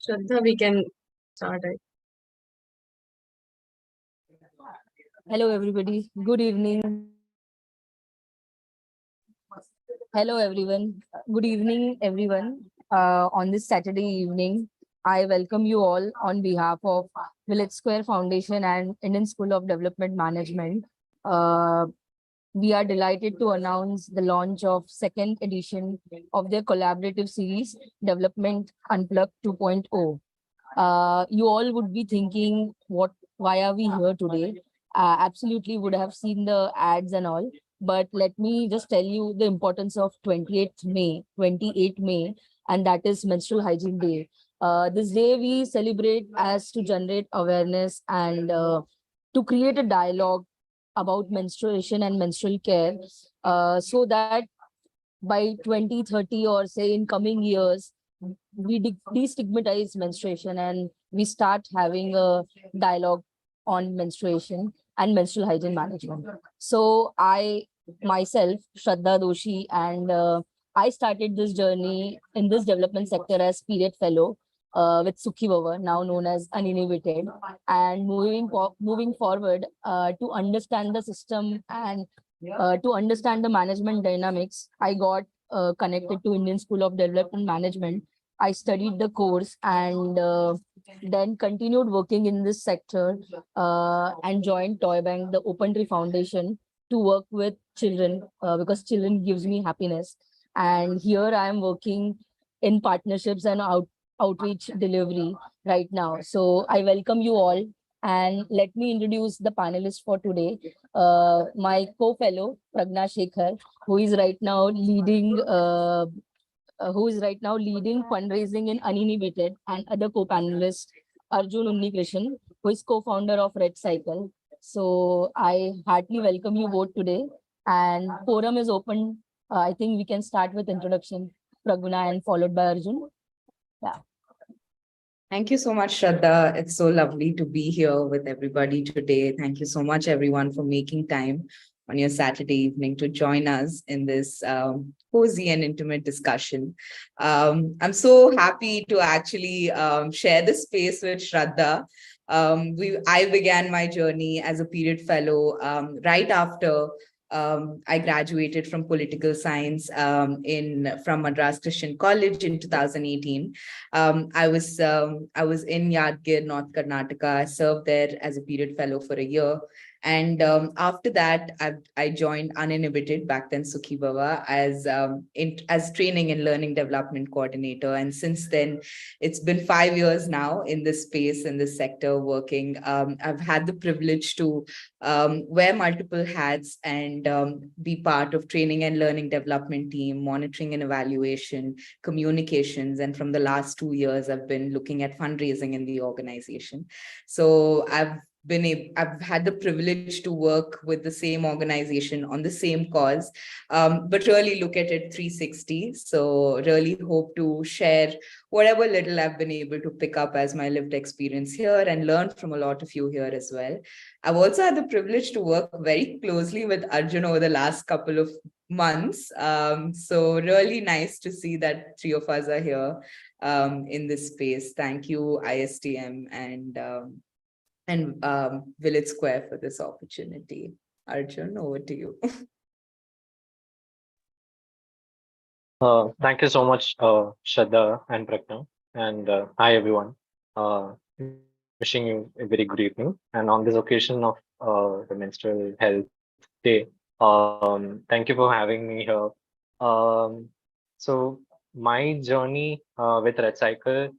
Shraddha, we can start. Hello, everybody. Good evening. Hello, everyone. Good evening, everyone. On this Saturday evening, I welcome you all on behalf of Village Square Foundation and Indian School of Development Management. Uh, we are delighted to announce the launch of second edition of their collaborative series, Development Unplugged 2.0. You all would be thinking, why are we here today? Absolutely would have seen the ads and all. But let me just tell you the importance of 28th May, and that is Menstrual Hygiene Day. This day we celebrate as to generate awareness and to create a dialogue about menstruation and menstrual care, so that by 2030 or say in coming years, we destigmatize menstruation and we start having a dialogue on menstruation and menstrual hygiene management. So I myself, Shraddha Doshi, and I started this journey in this development sector as period fellow with Sukhibhava, now known as Uninhibited, and moving forward to understand the system and to understand the management dynamics, I got connected to Indian School of Development Management. I studied the course and then continued working in this sector and joined Toy Bank, the Open Tree Foundation, to work with children because children gives me happiness. And here I am working in partnerships and outreach delivery right now. So I welcome you all, and let me introduce the panelists for today. My co-fellow Pragna Shekhar, who is right now leading fundraising in Uninhibited, and other co-panelist Arjun Unnikrishan, who is co-founder of Red Cycle. So I heartily welcome you both today, and forum is open. I think we can start with introduction, Pragna, and followed by Arjun. Yeah. Thank you so much, Shraddha. It's so lovely to be here with everybody today. Thank you so much, everyone, for making time on your Saturday evening to join us in this cozy and intimate discussion. I'm so happy to actually share this space with Shraddha. I began my journey as a period fellow right after I graduated from political science from Madras Christian College in 2018. I was in Yadgir, North Karnataka. I served there as a period fellow for a year. And after that, I joined Uninhibited, back then Sukhibhava, as training and learning development coordinator. And since then, it's been 5 years now in this space, in this sector working. I've had the privilege to wear multiple hats and be part of training and learning development team, monitoring and evaluation, communications. And from the last 2 years, I've been looking at fundraising in the organization. So I've had the privilege to work with the same organization on the same cause, but really look at it 360. So really hope to share whatever little I've been able to pick up as my lived experience here and learn from a lot of you here as well. I've also had the privilege to work very closely with Arjun over the last couple of months. So really nice to see that three of us are here in this space. Thank you, ISTM and Village Square for this opportunity. Arjun, over to you. Thank you so much, Shraddha and Pragna. And hi, everyone. Wishing you a very good evening. And on this occasion of the Menstrual Health Day, thank you for having me here. So my journey with Red Cycle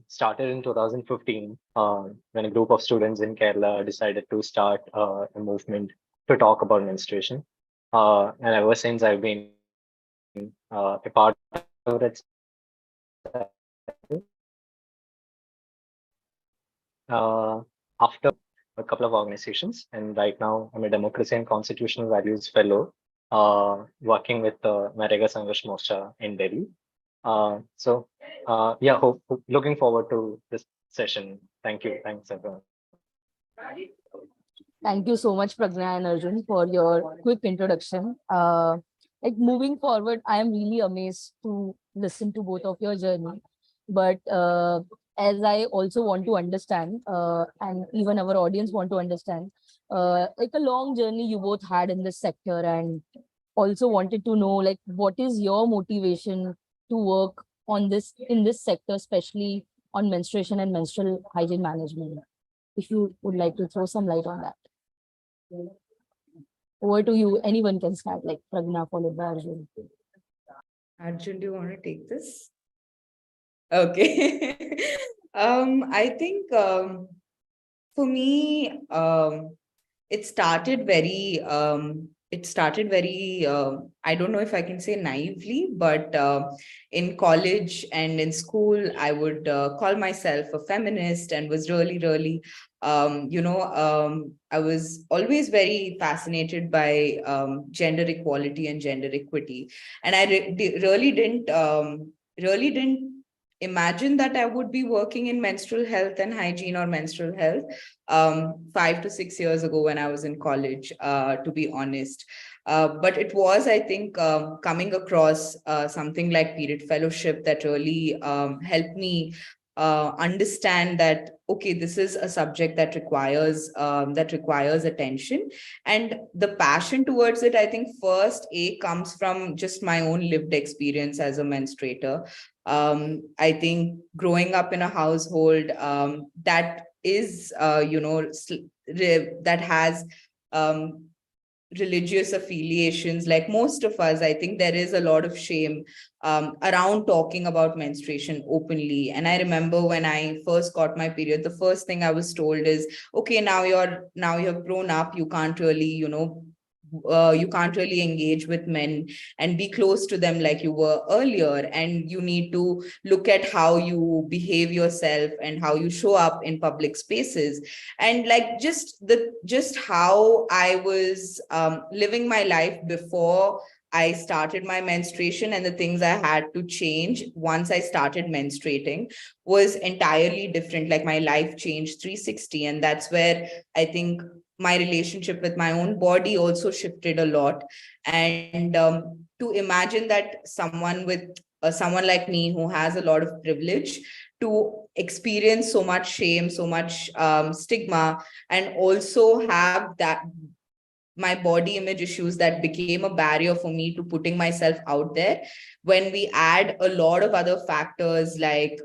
started in 2015 when a group of students in Kerala decided to start a movement to talk about menstruation. And ever since I've been a part of Red Cycle. After a couple of organizations, and right now I'm a Democracy and Constitutional Values Fellow working with Marega Sangharsh Morcha in Delhi. Looking forward to this session. Thank you. Thanks, everyone. Thank you so much, Pragna and Arjun, for your quick introduction. Moving forward, I am really amazed to listen to both of your journey. But as I also want to understand, and even our audience want to understand, like a long journey you both had in this sector, and also wanted to know like what is your motivation to work on this in this sector, especially on menstruation and menstrual hygiene management. If you would like to throw some light on that. Over to you. Anyone can start, like Pragna followed by Arjun. Arjun, do you want to take this? Okay. I think for me, it started very I don't know if I can say naively, but in college and in school I would call myself a feminist and was really I was always very fascinated by gender equality and gender equity, and I really didn't imagine that I would be working in menstrual health and hygiene or menstrual health 5 to 6 years ago when I was in college, to be honest. But it was, I think, coming across something like period fellowship that really helped me understand that, okay, this is a subject that requires attention, and the passion towards it. I think first comes from just my own lived experience as a menstruator. I think growing up in a household that is, that has um, religious affiliations, like most of us, I think there is a lot of shame around talking about menstruation openly. And I remember when I first got my period, the first thing I was told is, okay, now you're grown up, you can't really engage with men and be close to them like you were earlier, and you need to look at how you behave yourself and how you show up in public spaces. And like just how I was living my life before I started my menstruation, and the things I had to change once I started menstruating was entirely different. Like my life changed 360, and that's where I think my relationship with my own body also shifted a lot. And to imagine that someone like me who has a lot of privilege to experience so much shame, so much stigma, and also have that my body image issues that became a barrier for me to putting myself out there. When we add a lot of other factors, like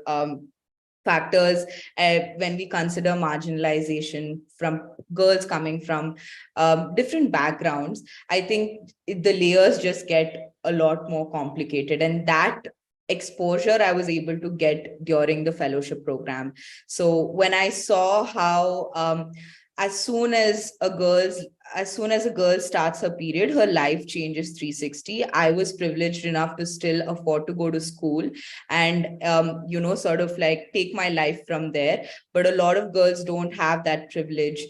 factors when we consider marginalization from girls coming from different backgrounds, I think the layers just get a lot more complicated. And that exposure I was able to get during the fellowship program. So when I saw how as soon as a girl's as soon as a girl starts her period, her life changes 360. I was privileged enough to still afford to go to school and sort of like take my life from there. But a lot of girls don't have that privilege,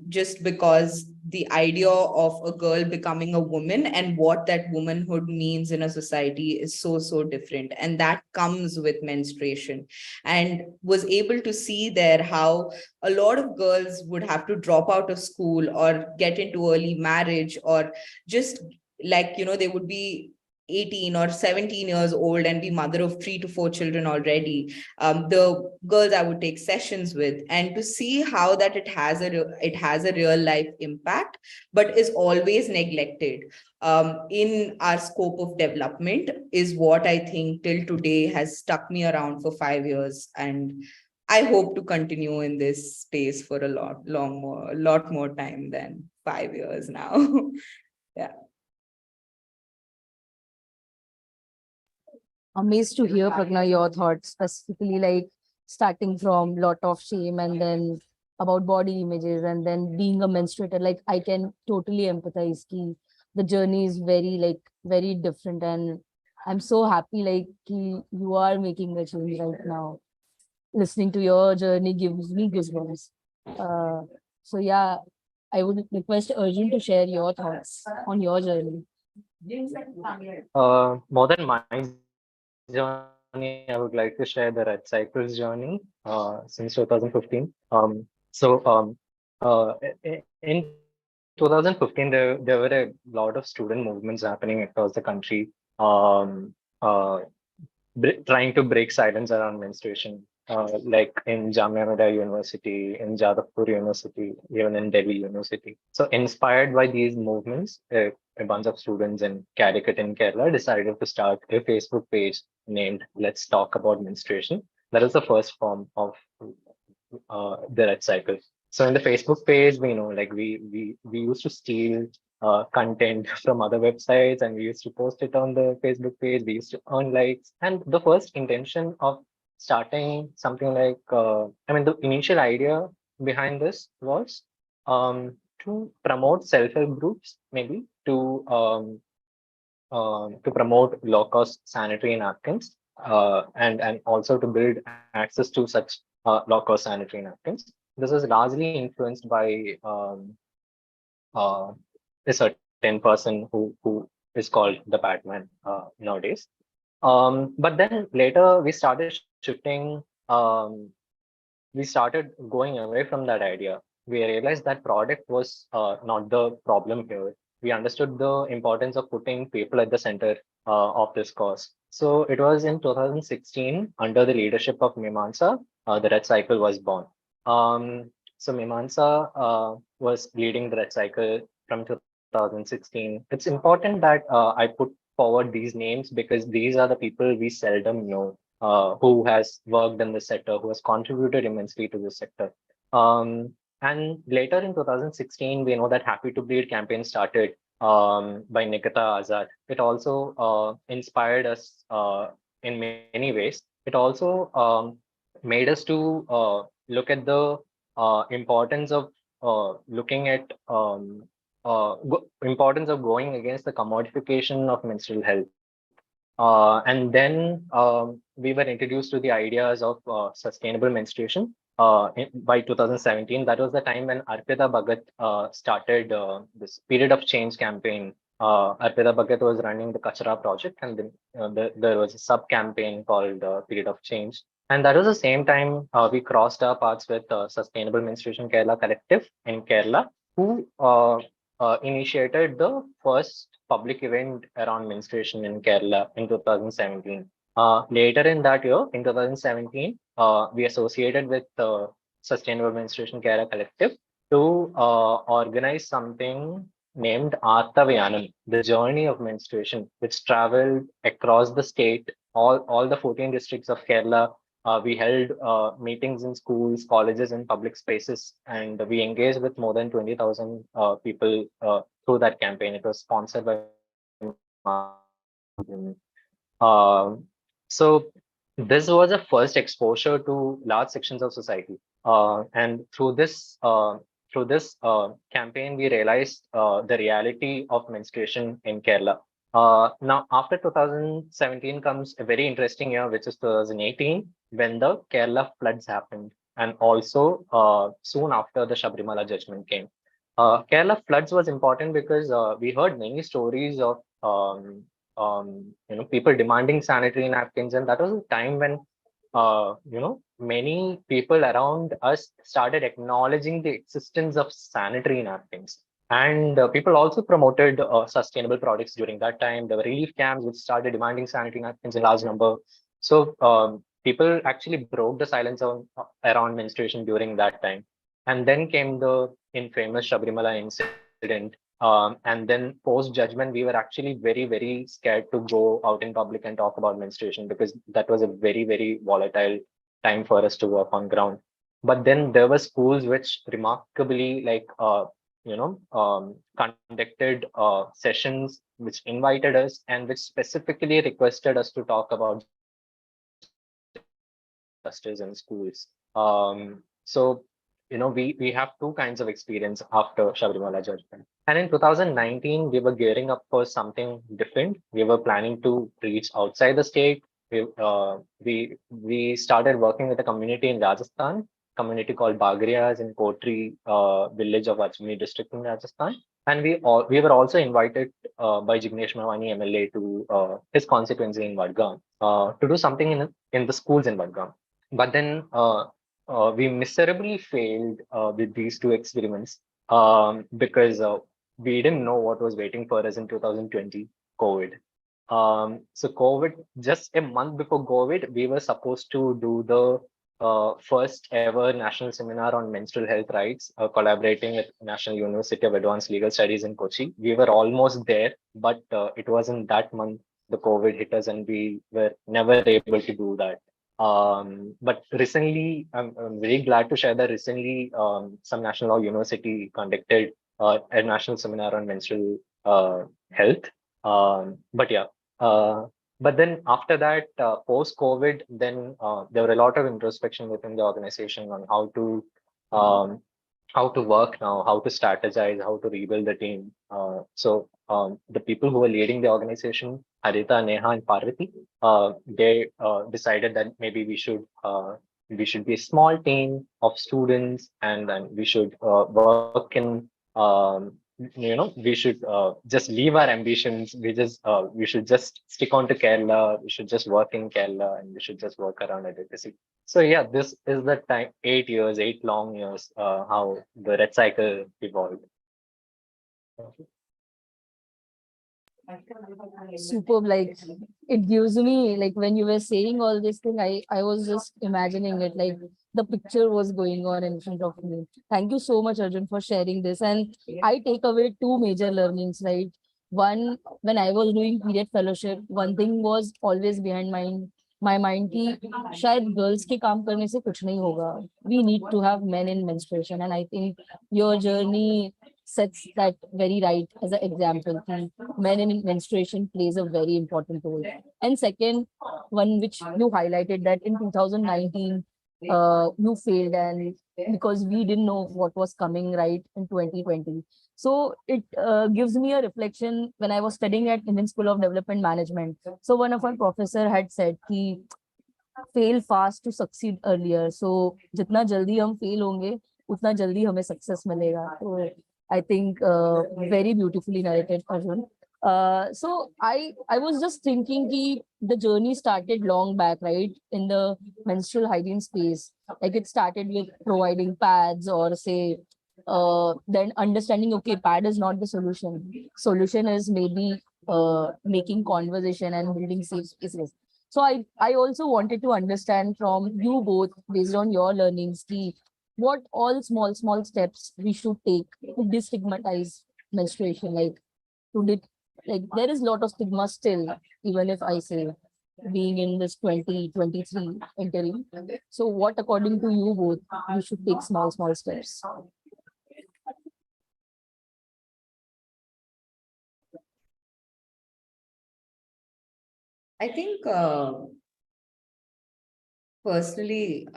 just because the idea of a girl becoming a woman and what that womanhood means in a society is so different, and that comes with menstruation. And was able to see there how a lot of girls would have to drop out of school or get into early marriage, or just they would be 18 or 17 years old and be mother of 3 to 4 children already. The girls I would take sessions with, and to see how that it has a real life impact, but is always neglected in our scope of development, is what I think till today has stuck me around for 5 years. And I hope to continue in this space for a lot more time than 5 years now. Yeah. Amazed to hear, Pragna, your thoughts, specifically like starting from lot of shame and then about body images and then being a menstruator. Like I can totally empathize. The journey is very different, and I'm so happy you are making a change right now. Listening to your journey gives me goosebumps. So yeah, I would request Arjun to share your thoughts on your journey. More than my journey, I would like to share the Red Cycle's journey since 2015. In 2015, there were a lot of student movements happening across the country. Um, uh, trying to break silence around menstruation, like in Jamia Millia University, in Jadavpur University, even in Delhi University. So inspired by these movements, a bunch of students in Calicut in Kerala decided to start a Facebook page named Let's Talk About Menstruation. That is the first form of the Red Cycle. So in the Facebook page, we know like we used to steal content from other websites and we used to post it on the Facebook page. We used to earn likes. And the first intention of starting something like, I mean, the initial idea behind this was to promote self-help groups, maybe to promote low-cost sanitary napkins and also to build access to such low-cost sanitary napkins. This is largely influenced by uh, a certain person who is called the Batman nowadays. But then later we started shifting. We started going away from that idea. We realized that product was not the problem here. We understood the importance of putting people at the center of this cause. So it was in 2016, under the leadership of Mimansa, the Red Cycle was born. So Mimansa was leading the Red Cycle from 2016. It's important that I put forward these names because these are the people we seldom know who has worked in the sector, who has contributed immensely to the sector. And later in 2016, we know that Happy to Bleed campaign started by Nikita Azad. It also inspired us in many ways. It also made us to look at the importance of looking at importance of going against the commodification of menstrual health. And then we were introduced to the ideas of sustainable menstruation by 2017. That was the time when Arpita Bhagat started this period of change campaign. Arpita Bhagat was running the Kachara project, and then there was a sub campaign called Period of Change. And that was the same time we crossed our paths with Sustainable Menstruation Kerala Collective in Kerala, who initiated the first public event around menstruation in Kerala in 2017. Later in that year, in 2017, we associated with Sustainable Menstruation Kerala Collective to organize something named Artavayanam, the journey of menstruation, which traveled across the state, all the 14 districts of Kerala. We held meetings in schools, colleges, and public spaces, and we engaged with more than 20,000 people through that campaign. It was sponsored by so this was a first exposure to large sections of society, and through this campaign, we realized the reality of menstruation in Kerala. Now, after 2017 comes a very interesting year, which is 2018, when the Kerala floods happened, and also soon after the Sabrimala judgment came. Kerala floods was important because we heard many stories of people demanding sanitary napkins, and that was a time when many people around us started acknowledging the existence of sanitary napkins. And people also promoted sustainable products during that time. There were relief camps which started demanding sanitary napkins in large number. So people actually broke the silence around menstruation during that time. And then came the infamous Sabrimala incident. And then post judgment, we were actually very, very scared to go out in public and talk about menstruation because that was a very, very volatile time for us to work on ground. But then there were schools which remarkably conducted sessions which invited us and which specifically requested us to talk about justice in schools. So we have two kinds of experience after Sabrimala judgment. And in 2019, we were gearing up for something different. We were planning to reach outside the state. We started working with a community in Rajasthan, community called Bagriyas in Kotri village of Ajmer district in Rajasthan. And we were also invited by Jignesh Mawani MLA to his constituency in Vadgam to do something in the schools in Vadgam. But then we miserably failed with these two experiments because we didn't know what was waiting for us in 2020 COVID. So COVID, just a month before COVID, we were supposed to do the first ever national seminar on menstrual health rights, collaborating with National University of Advanced Legal Studies in Kochi. We were almost there, but it was in that month the COVID hit us, and we were never able to do that. But recently, I'm very glad to share that recently some national law university conducted a national seminar on menstrual health. But yeah, uh, but then after that, post-COVID, then there were a lot of introspection within the organization on um, how to work now, how to strategize, how to rebuild the team. So the people who were leading the organization, Harita, Neha, and Parvati, they decided that maybe we should be a small team of students, and then we should work in we should just leave our ambitions. We should just stick on to Kerala. We should just work in Kerala, and we should just work around advocacy. So yeah, this is the time, 8 years, 8 long years, how the red cycle evolved. Superb. Like, it gives me, like, when you were saying all this thing, I was just imagining it, like the picture was going on in front of me. Thank you so much, Arjun, for sharing this. And I take away two major learnings, right? One, when I was doing period fellowship, one thing was always behind my mind कि शायद girls के काम करने से कुछ नहीं होगा. We need to have men in menstruation, and I think your journey sets that very right as an example. Men in menstruation plays a very important role. And second one, which you highlighted, that in 2019, you failed, and because we didn't know what was coming right in 2020. So it gives me a reflection when I was studying at Indian School of Development Management. So one of our professor had said, "Ki fail fast to succeed earlier." So जितना जल्दी हम fail होंगे, उतना जल्दी हमें success मिलेगा. So I think very beautifully narrated, Arjun. So I was just thinking ki the journey started long back, right, in the menstrual hygiene space. Like, it started with providing pads, or say then understanding, okay, pad is not the solution. Solution is maybe making conversation and building safe spaces. So I also wanted to understand from you both, based on your learnings, ki what all small steps we should take to destigmatize menstruation. Like, to did like there is a lot of stigma still, even if I say, being in this 2023 interim. So what, according to you both, we should take small steps? I think personally,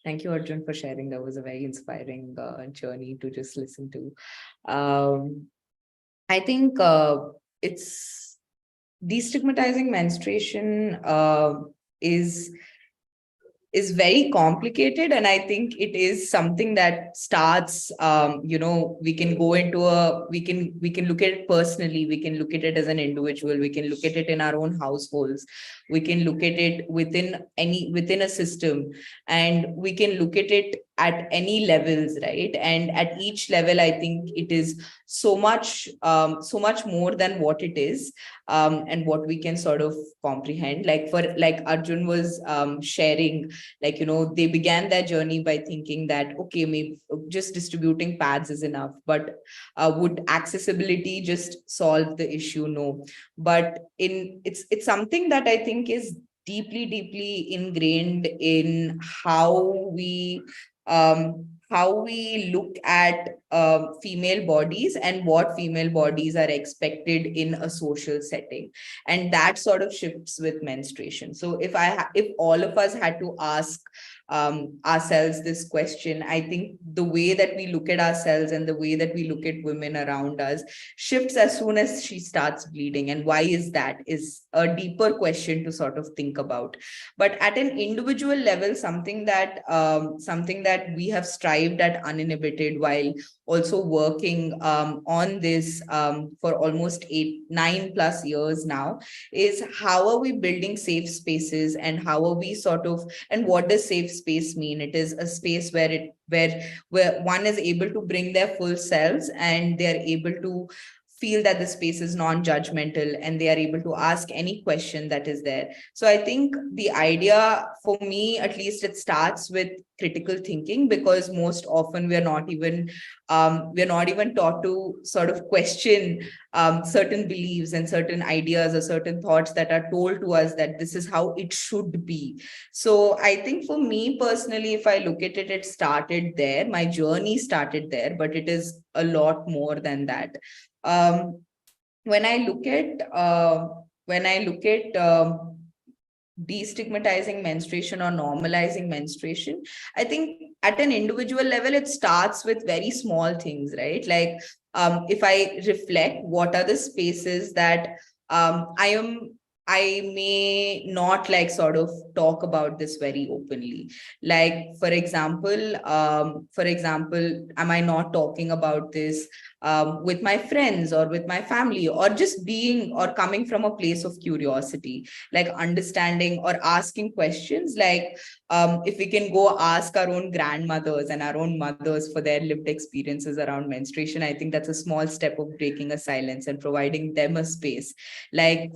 thank you, Arjun, for sharing. That was a very inspiring journey to just listen to. I think it's destigmatizing menstruation is very complicated, and I think it is something that starts we can go into we can look at it personally, we can look at it as an individual, we can look at it in our own households, we can look at it within a system, and we can look at it at any levels, right? And at each level, I think it is so much more than what it is, and what we can sort of comprehend. Like Arjun was sharing, like, they began their journey by thinking that, okay, maybe just distributing pads is enough, but would accessibility just solve the issue? No. But it's something that I think is deeply ingrained in how we look at female bodies and what female bodies are expected in a social setting, and that sort of shifts with menstruation. So if all of us had to ask ourselves this question, I think the way that we look at ourselves and the way that we look at women around us shifts as soon as she starts bleeding. And why is that is a deeper question to sort of think about. But at an individual level, something that we have strived at Uninhibited, while also working on this for almost 9+ years now, is how are we building safe spaces, and how are we and what does safe space mean? It is a space where one is able to bring their full selves, and they're able to feel that the space is non-judgmental and they are able to ask any question that is there. So I think the idea for me, at least, it starts with critical thinking, because most often we're not even taught to sort of question certain beliefs and certain ideas or certain thoughts that are told to us that this is how it should be. So I think for me personally, if I look at it, it started there. My journey started there, but it is a lot more than that. When I look at de-stigmatizing menstruation or normalizing menstruation, I think at an individual level, it starts with very small things, right? Like, if I reflect, what are the spaces that I may not like sort of talk about this very openly. Like, for example, am I not talking about this with my friends or with my family, or just being or coming from a place of curiosity, like understanding or asking questions, like, if we can go ask our own grandmothers and our own mothers for their lived experiences around menstruation, I think that's a small step of breaking a silence and providing them a space. Like,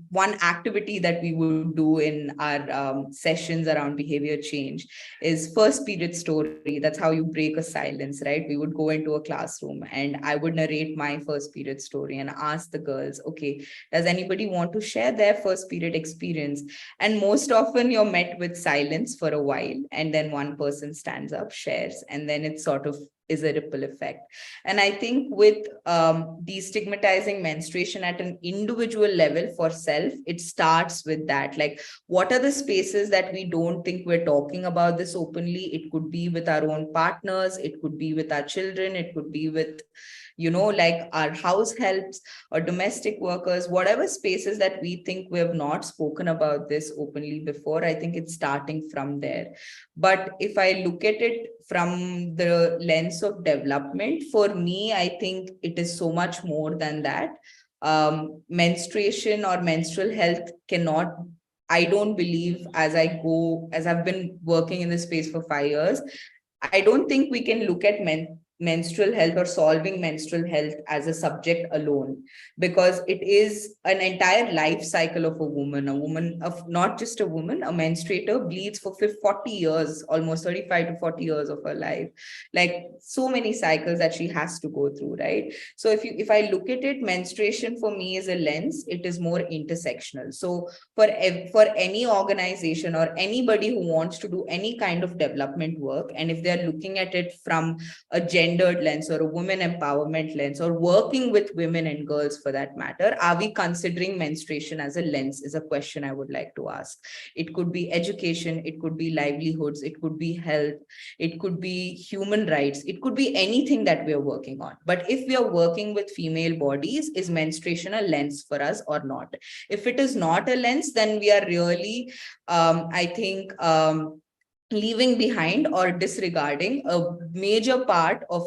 one activity that we would do in our sessions around behavior change is first period story. That's how you break a silence, right? We would go into a classroom and I would narrate my first period story and ask the girls, okay, does anybody want to share their first period experience? And most often you're met with silence for a while, and then one person stands up, shares, and then it sort of is a ripple effect. And I think with destigmatizing menstruation at an individual level for self, it starts with that. Like, what are the spaces that we don't think we're talking about this openly? It could be with our own partners, it could be with our children, it could be with, like our house helps or domestic workers, whatever spaces that we think we have not spoken about this openly before. I think it's starting from there. But if I look at it from the lens of development, for me, I think it is so much more than that. Menstruation or menstrual health cannot, I don't believe, as I've been working in this space for 5 years, I don't think we can look at menstrual health or solving menstrual health as a subject alone, because it is an entire life cycle of a woman of not just a woman. A menstruator bleeds for 40 years, almost 35 to 40 years of her life, like so many cycles that she has to go through, right? So if I look at it, menstruation for me is a lens. It is more intersectional. So for any organization or anybody who wants to do any kind of development work, and if they're looking at it from a gendered lens or a women empowerment lens, or working with women and girls for that matter, are we considering menstruation as a lens, is a question I would like to ask. It could be education, it could be livelihoods, it could be health, it could be human rights, it could be anything that we are working on. But if we are working with female bodies, is menstruation a lens for us or not? If it is not a lens, then we are really, I think, leaving behind or disregarding a major part of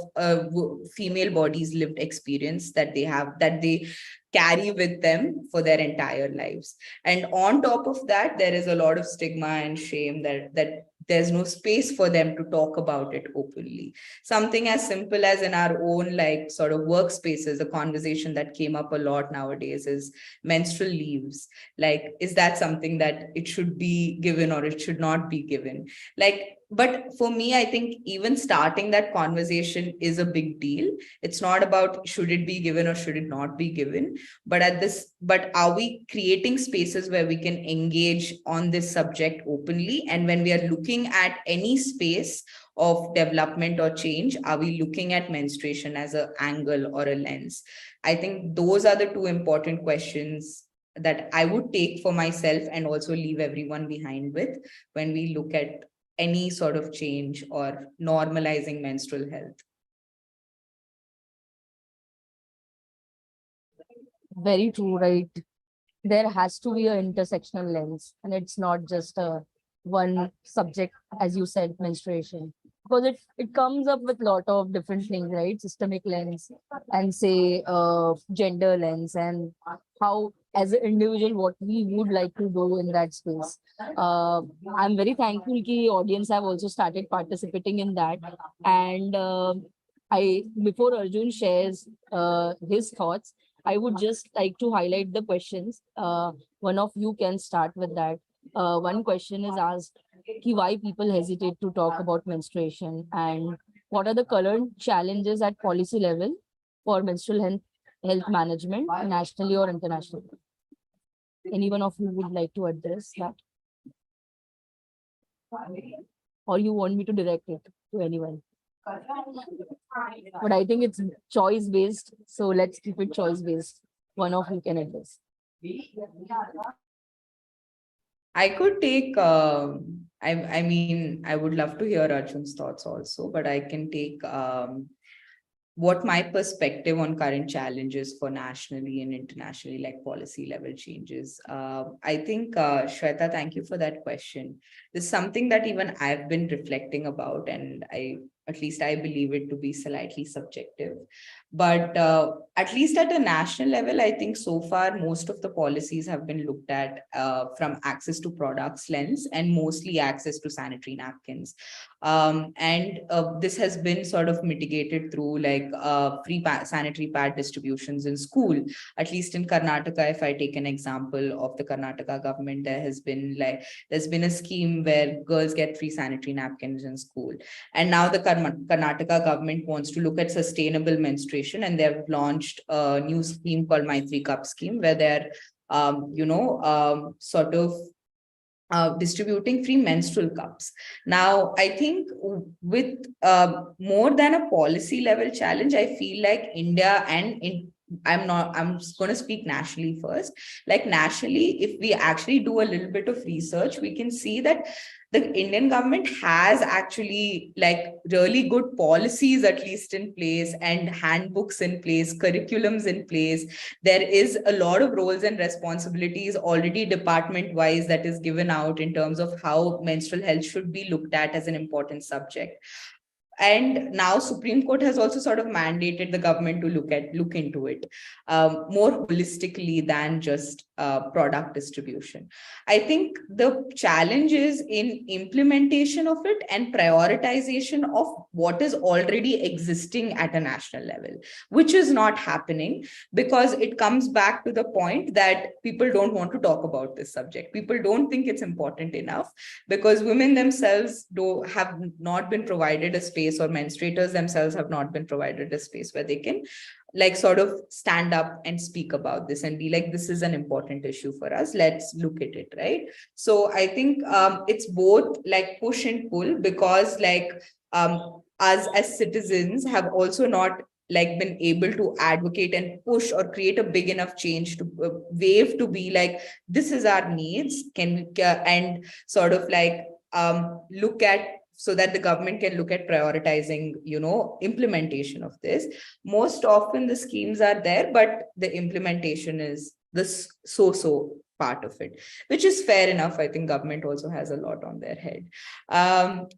female body's lived experience that they carry with them for their entire lives. And on top of that, there is a lot of stigma and shame that there's no space for them to talk about it openly. Something as simple as in our own like sort of workspaces, a conversation that came up a lot nowadays is menstrual leaves. Like, is that something that it should be given or it should not be given? Like, but for me, I think even starting that conversation is a big deal. It's not about should it be given or should it not be given, but are we creating spaces where we can engage on this subject openly? And when we are looking at any space of development or change, are we looking at menstruation as an angle or a lens? I think those are the two important questions that I would take for myself and also leave everyone behind with when we look at any sort of change or normalizing menstrual health. Very true, right? There has to be an intersectional lens, and it's not just a one subject, as you said, menstruation, because it comes up with lot of different things, right? Systemic lens and say gender lens, and how as an individual what we would like to do in that space. I'm very thankful the audience have also started participating in that, and Before Arjun shares his thoughts, I would just like to highlight the questions. One of you can start with that. One question is asked, why people hesitate to talk about menstruation, and what are the current challenges at policy level for menstrual health management, nationally or internationally? Any one of you would like to address that? Or you want me to direct it to anyone? But I think it's choice based, so let's keep it choice based. One of you can address. I could take, I mean, I would love to hear Arjun's thoughts also, but I can take what my perspective on current challenges for nationally and internationally, like policy level changes. I think, Shweta, thank you for that question. This is something that even I've been reflecting about, and at least I believe it to be slightly subjective. But at least at a national level, I think so far, most of the policies have been looked at from access to products lens and mostly access to sanitary napkins. And this has been sort of mitigated through like free sanitary pad distributions in school. At least in Karnataka, if I take an example of the Karnataka government, there's been a scheme where girls get free sanitary napkins in school. And now the Karnataka government wants to look at sustainable menstruation, and they've launched a new scheme called My 3 Cup scheme, where they're sort of distributing free menstrual cups. Now, I think with more than a policy level challenge, I feel like India I'm going to speak nationally first. Like nationally, if we actually do a little bit of research, we can see that the Indian government has actually like really good policies, at least in place, and handbooks in place, curriculums in place. There is a lot of roles and responsibilities already department wise that is given out in terms of how menstrual health should be looked at as an important subject. And now Supreme Court has also sort of mandated the government to look into it more holistically than just product distribution. I think the challenge is in implementation of it and prioritization of what is already existing at a national level, which is not happening because it comes back to the point that people don't want to talk about this subject. People don't think it's important enough because women themselves have not been provided a space, or menstruators themselves have not been provided a space where they can like sort of stand up and speak about this and be like, this is an important issue for us, let's look at it, right? So I think it's both like push and pull, because like us as citizens have also not like been able to advocate and push or create a big enough change to wave to be like, this is our needs, can we and sort of like look at, so that the government can look at prioritizing, implementation of this. Most often the schemes are there, but the implementation is this so part of it, which is fair enough. I think government also has a lot on their head.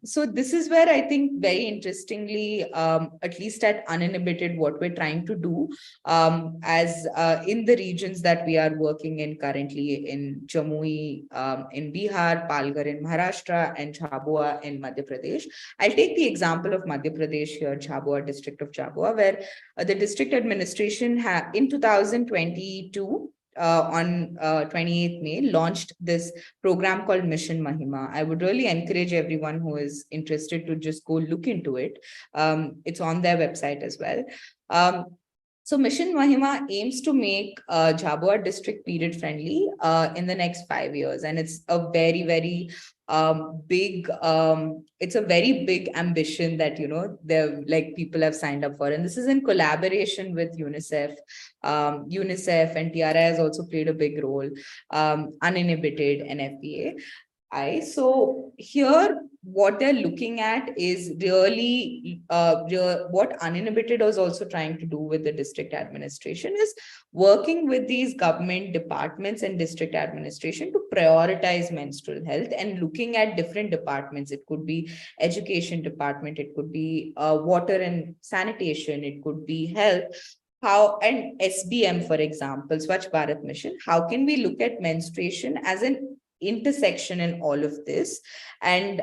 So this is where I think very interestingly, at least at Uninhibited, what we're trying to do as in the regions that we are working in currently, in Jamui, in Bihar, Palghar in Maharashtra, and Jhabua in Madhya Pradesh. I'll take the example of Madhya Pradesh here, Jhabua, district of Jhabua, where the district administration in 2022, on 28th May, launched this program called Mission Mahima. I would really encourage everyone who is interested to just go look into it. It's on their website as well. So Mission Mahima aims to make Jhabua district period friendly in the next 5 years. And it's a very, very big, it's a very big ambition that, people have signed up for. And this is in collaboration with UNICEF. UNICEF and TRI has also played a big role, Uninhibited and FBA. So here, what they're looking at is really what Uninhibited was also trying to do with the district administration is working with these government departments and district administration to prioritize menstrual health and looking at different departments. It could be education department, it could be water and sanitation, it could be health. And SBM, for example, Swachh Bharat Mission, how can we look at menstruation as an intersection in all of this, and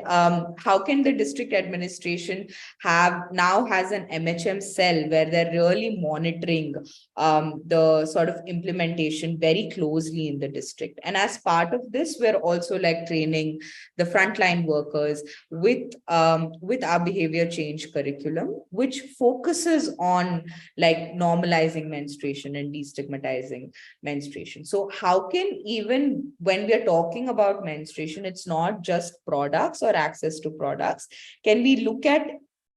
how can the district administration now has an MHM cell where they're really monitoring the sort of implementation very closely in the district. And as part of this, we're also like training the frontline workers with our behavior change curriculum, which focuses on like normalizing menstruation and destigmatizing menstruation. So how can, even when we're talking about menstruation, it's not just products or access to products. Can we look at,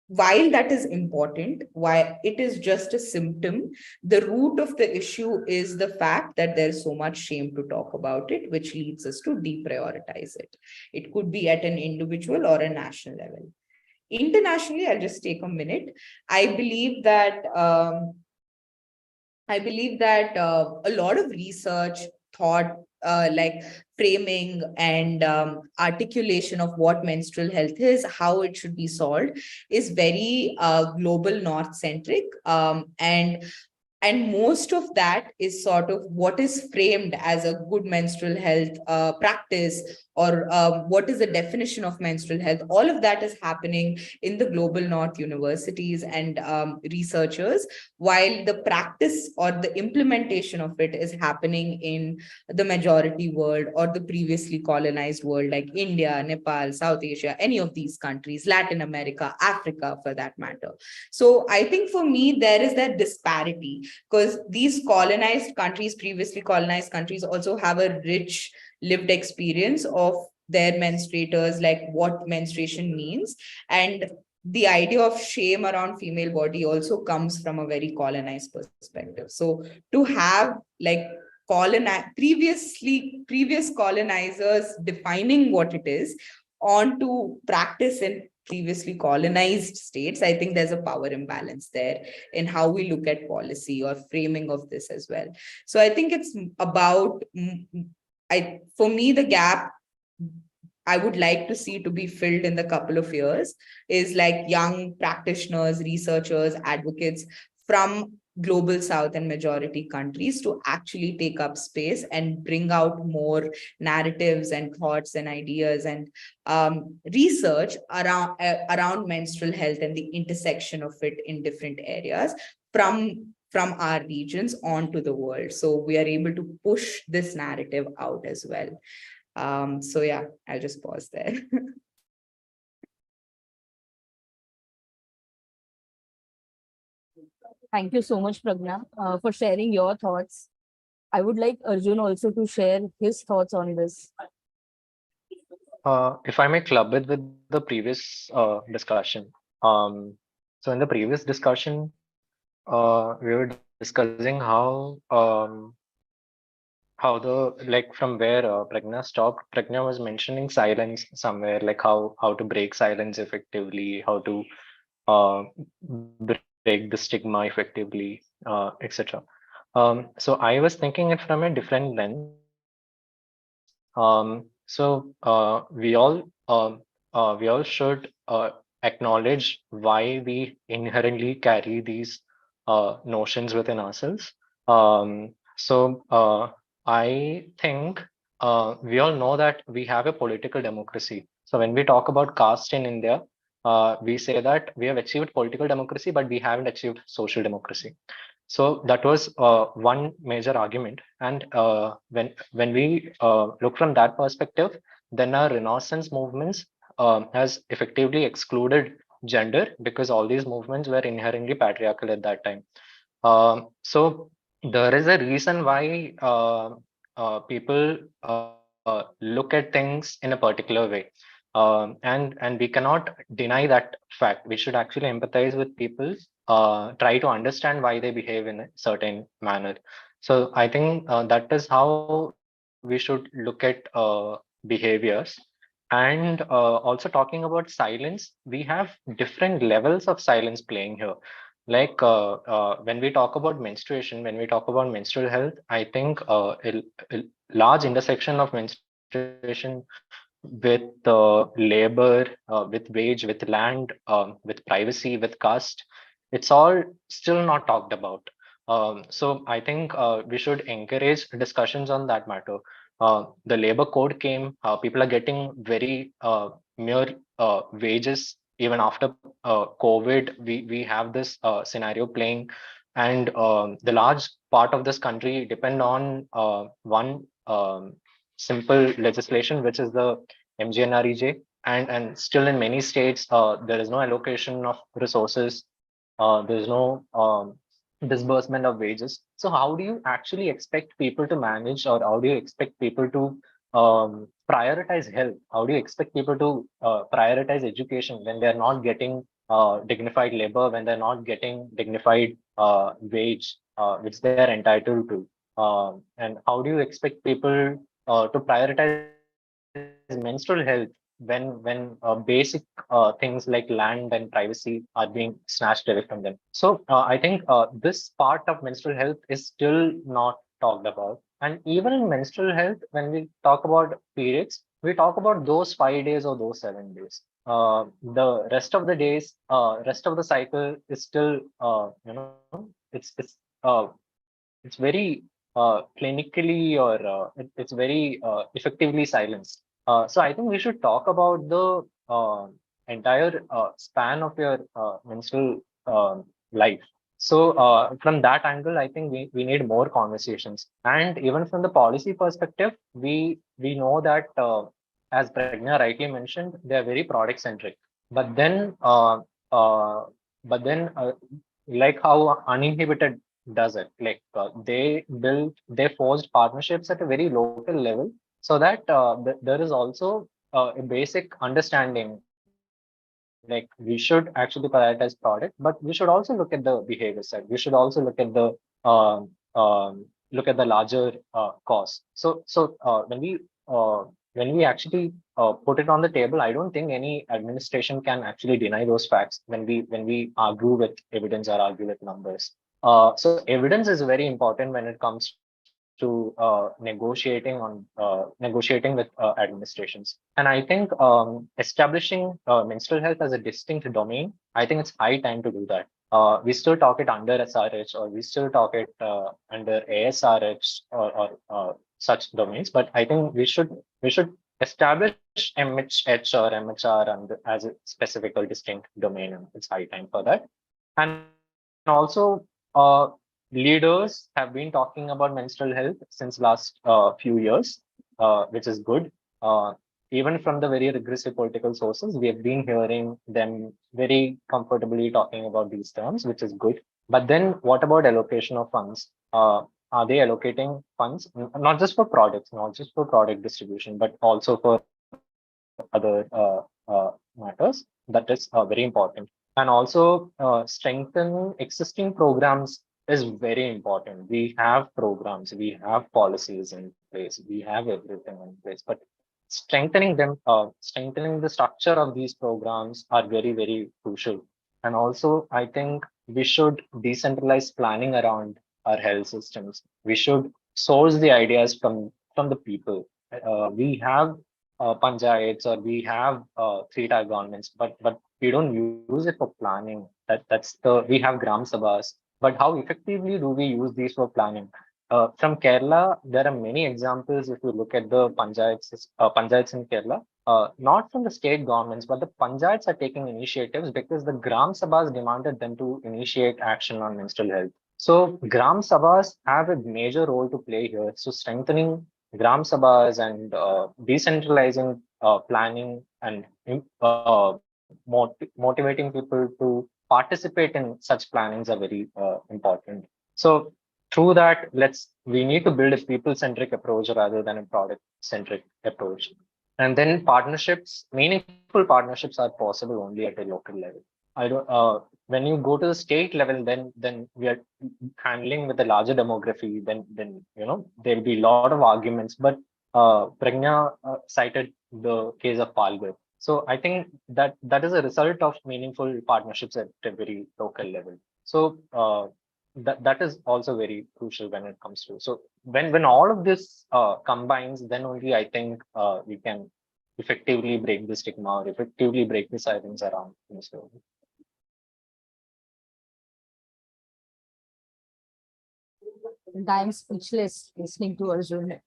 while that is important, why it is just a symptom, the root of the issue is the fact that there's so much shame to talk about it, which leads us to deprioritize it. It could be at an individual or a national level. Internationally, I'll just take a minute. I believe that a lot of research, thought, like framing and articulation of what menstrual health is, how it should be solved, is very global north centric, and most of that is sort of what is framed as a good menstrual health practice, or what is the definition of menstrual health. All of that is happening in the global north universities and researchers, while the practice or the implementation of it is happening in the majority world or the previously colonized world, like India, Nepal, South Asia, any of these countries, Latin America, Africa for that matter. So I think for me, there is that disparity, because these colonized countries, previously colonized countries, also have a rich lived experience of their menstruators, like what menstruation means. And the idea of shame around female body also comes from a very colonized perspective. So to have like previous colonizers defining what it is onto practice in previously colonized states, I think there's a power imbalance there in how we look at policy or framing of this as well. So I think it's about, for me, the gap I would like to see to be filled in the couple of years is like young practitioners, researchers, advocates from global south and majority countries to actually take up space and bring out more narratives and thoughts and ideas and research around menstrual health and the intersection of it in different areas from our regions onto the world, so we are able to push this narrative out as well. So yeah, I'll just pause there. Thank you so much, Pragna, for sharing your thoughts. I would like Arjun also to share his thoughts on this. If I may club it with the previous discussion. So in the previous discussion, we were discussing how the, like, from where Pragna stopped. Pragna was mentioning silence somewhere, like how to break silence effectively, how to break the stigma effectively, etc. So I was thinking it from a different lens. We all should acknowledge why we inherently carry these notions within ourselves. I think we all know that we have a political democracy. So when we talk about caste in India, we say that we have achieved political democracy, but we haven't achieved social democracy. So that was one major argument. And when we look from that perspective, then our Renaissance movements has effectively excluded gender, because all these movements were inherently patriarchal at that time. So there is a reason why people look at things in a particular way. And we cannot deny that fact. We should actually empathize with people, try to understand why they behave in a certain manner. So I think that is how we should look at behaviors. And also talking about silence, we have different levels of silence playing here. Like when we talk about menstruation, when we talk about menstrual health, I think a large intersection of menstruation with labor, with wage, with land, with privacy, with caste, it's all still not talked about. So I think we should encourage discussions on that matter. the labor code came, people are getting very mere wages. Even after COVID, we have this scenario playing, and the large part of this country depend on one simple legislation, which is the MGNREJ, and still in many states there is no allocation of resources, there's no disbursement of wages. So how do you actually expect people to manage, or how do you expect people to prioritize health? How do you expect people to prioritize education when they're not getting dignified labor, when they're not getting dignified wage, which they're entitled to? And how do you expect people to prioritize menstrual health when basic things like land and privacy are being snatched away from them? So I think this part of menstrual health is still not talked about. And even in menstrual health, when we talk about periods, we talk about those 5 days or those 7 days. The rest of the days, rest of the cycle is still, it's very clinically, or it's very effectively silenced. So I think we should talk about the entire span of your menstrual life. So from that angle, I think we need more conversations. And even from the policy perspective, we know that as Pragna rightly mentioned, they are very product centric. But then, uh, like how Uninhibited does it, like they forged partnerships at a very local level, so that there is also a basic understanding, like we should actually prioritize product, but we should also look at the behavior side. We should also look at the um, um, larger cost. When we actually put it on the table, I don't think any administration can actually deny those facts when we argue with evidence or argue with numbers. So evidence is very important when it comes to negotiating with administrations. And I think establishing menstrual health as a distinct domain, I think it's high time to do that. We still talk it under SRH, or we still talk it under ASRH, or such domains. But I think we should establish MHH or MHR as a specific or distinct domain, and it's high time for that. And also, leaders have been talking about menstrual health since last few years, which is good. Uh, Even from the very regressive political sources, we have been hearing them very comfortably talking about these terms, which is good. But then, what about allocation of funds? Are they allocating funds not just for products, not just for product distribution, but also for other matters? That is very important. And also, strengthen existing programs is very important. We have programs, we have policies in place, we have everything in place, but strengthening the structure of these programs are very, very crucial. And also, I think we should decentralize planning around our health systems. We should source the ideas from the people. We have panchayats, or we have three-tier governments, but we don't use it for planning. We have gram sabhas, but how effectively do we use these for planning? From Kerala, there are many examples. If you look at the panchayats in Kerala, not from the state governments, but the panchayats are taking initiatives because the gram sabhas demanded them to initiate action on menstrual health. So gram sabhas have a major role to play here. So strengthening gram sabhas and decentralizing planning and motivating people to participate in such plannings are very important. So through that, we need to build a people-centric approach rather than a product-centric approach. And then meaningful partnerships are possible only at a local level. I don't. When you go to the state level, then we are handling with a larger demography. Then there will be a lot of arguments. But Pragna cited the case of Palghar. So I think that is a result of meaningful partnerships at a very local level. So that is also very crucial when it comes to. So when all of this combines, then only I think we can effectively break the stigma, or effectively break the silence around this. And I'm speechless listening to Arjun.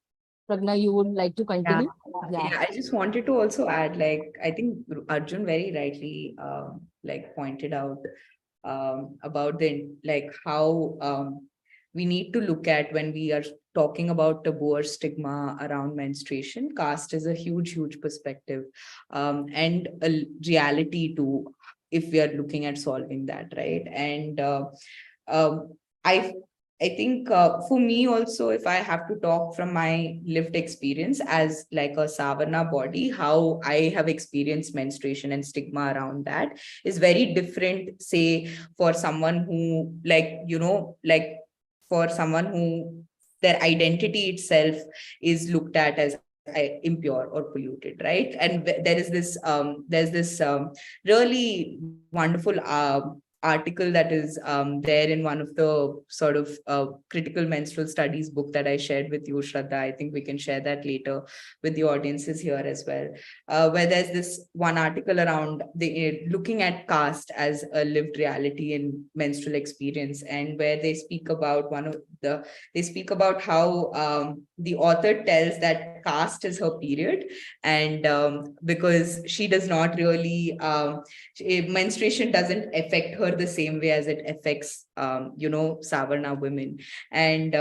Pragna, you would like to continue? Yeah, I just wanted to also add, like, I think Arjun very rightly like pointed out about the like how we need to look at when we are talking about taboo or stigma around menstruation. Caste is a huge perspective and a reality too, if we are looking at solving that, right? And um, I I think for me also, if I have to talk from my lived experience as like a Savarna body, how I have experienced menstruation and stigma around that is very different, say, for someone who like for someone who their identity itself is looked at as impure or polluted, right? And there's this really wonderful article that is there in one of the sort of critical menstrual studies book that I shared with you, Shraddha. I think we can share that later with the audiences here as well, where there's this one article around the looking at caste as a lived reality in menstrual experience, and where they speak about they speak about how the author tells that caste is her period, and because she does not really menstruation doesn't affect her the same way as it affects Savarna women, and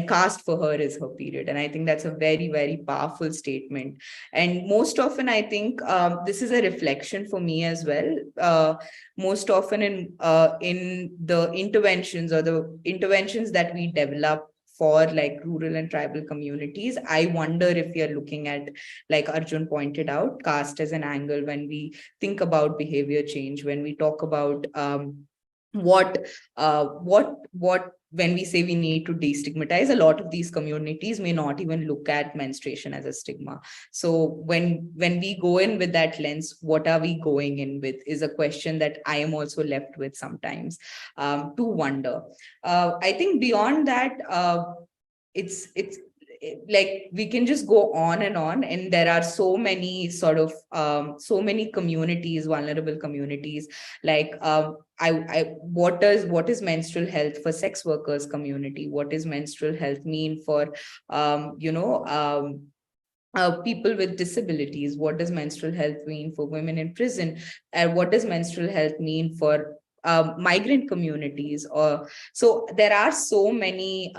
caste for her is her period. And I think that's a very powerful statement. And most often I think this is a reflection for me as well. Most often in the interventions or the interventions that we develop for like rural and tribal communities, I wonder if we are looking at, like Arjun pointed out, caste as an angle when we think about behavior change, when we talk about what when we say we need to destigmatize, a lot of these communities may not even look at menstruation as a stigma. So when we go in with that lens, what are we going in with is a question that I am also left with sometimes to wonder. I think beyond that, it's like we can just go on, and there are so many sort of so many communities, vulnerable communities, like what is menstrual health for sex workers community? What does menstrual health mean for people with disabilities? What does menstrual health mean for women in prison? And what does menstrual health mean for migrant communities? Or so there are so many